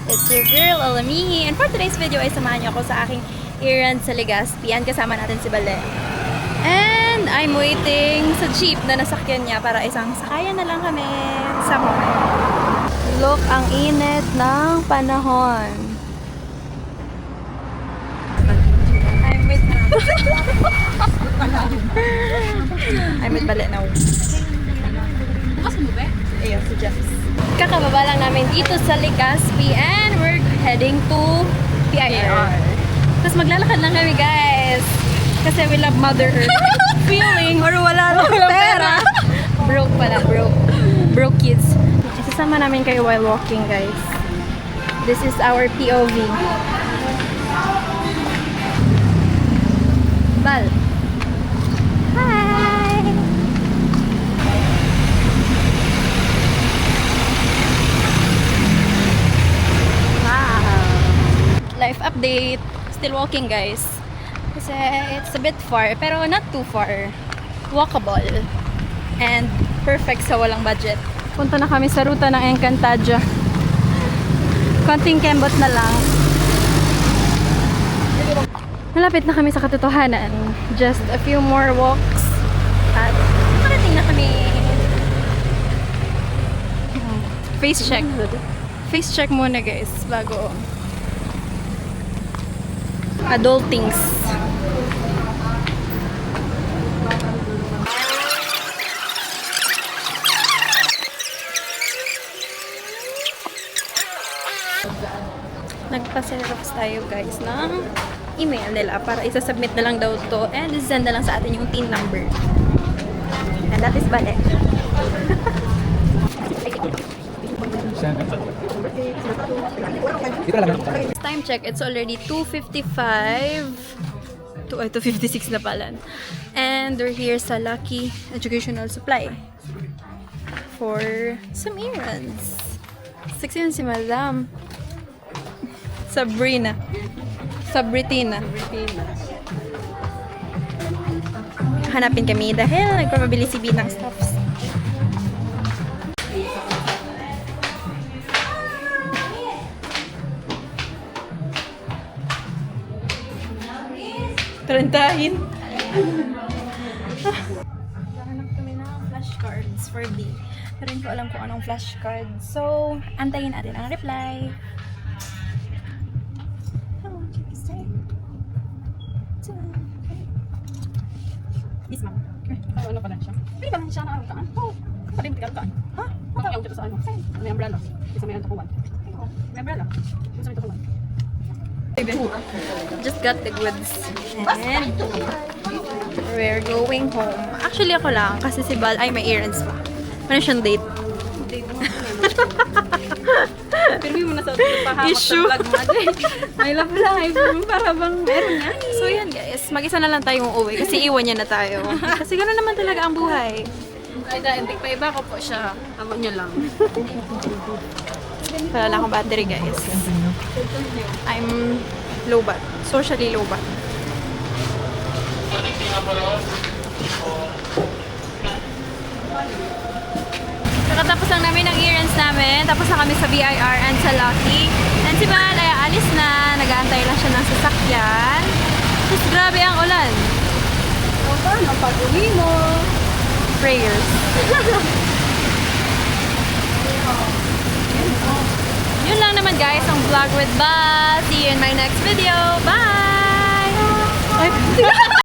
It's your girl, Olamihi. And for today's video ay samahan niyo ako sa aking errand sa Legazpi. And kasama natin si Bale. And I'm waiting sa jeep na nasakyan niya para isang sakayan na lang kami sa mall. Look, ang init ng panahon. I'm with Bale now. Ayun, si Jeps. Kakababa lang namin dito sa Legazpi and we're heading to PIR. Tapos maglalakad lang kami, guys. Kasi we love Mother Earth. Feeling or wala lang pera. Broke pala, broke. Broke kids. Isasama namin kayo while walking, guys. This is our POV. Bal. Hi! Wow! Life update. Still walking, guys. Kasi it's a bit far, pero not too far. Walkable. And perfect sa walang budget. Punta na kami sa ruta ng Encantadia. Konting kembot na lang. Malapit na kami sa katotohanan. Just a few more walks. At makarating na kami. Face check. Face check muna, guys, bago adultings. Nagpa-xerox tayo, guys, ng email nila para isa-submit na lang daw to and isend na lang sa atin yung TIN number. And that is Bale. Time check, it's already 2:55. 2:56 na pala. And we're here sa Lucky Educational Supply for some errands. Sexy na si Madam. Sabrina. Hanapin kami dahil nagpapabili si B ng stuffs. Tarantahin. Hanap kami ng flashcards for B. Pero hindi ko alam kung anong flashcard. So, antayin natin ang reply. Yes, ma'am. Ano pa lang siya? Hindi pa lang siya nakarukaan. Oo. Pati mo tikarukaan. Ha? Matawag dito sa ano? May umbrella. Isa may takuan. May umbrella. Isa may takuan. Just got the goods. And we're going home. Actually, ako lang. Kasi si Bal ay may errands pa. Ano siyang date? Pero mo na sa pahamak Issue. sa vlog mo. May love life. Para bang meron nga. So yan, guys. Mag-isa na lang tayong uuwi. Kasi iwan niya na tayo. Kasi gano'n naman talaga ang buhay. Ay, hindi pa iba ko po siya. Amo niyo lang. Wala na akong battery, guys. I'm low bat. Socially low bat. Nakatapos lang namin ang errands namin. Tapos na kami sa BIR and sa Lucky. And si Bal ay alis na. Nag-aantay lang siya ng sasakyan. Tapos grabe ang ulan. So, paano pag-uwi mo? Prayers. Yun lang naman, guys, ang vlog with Bal. See you in my next video. Bye!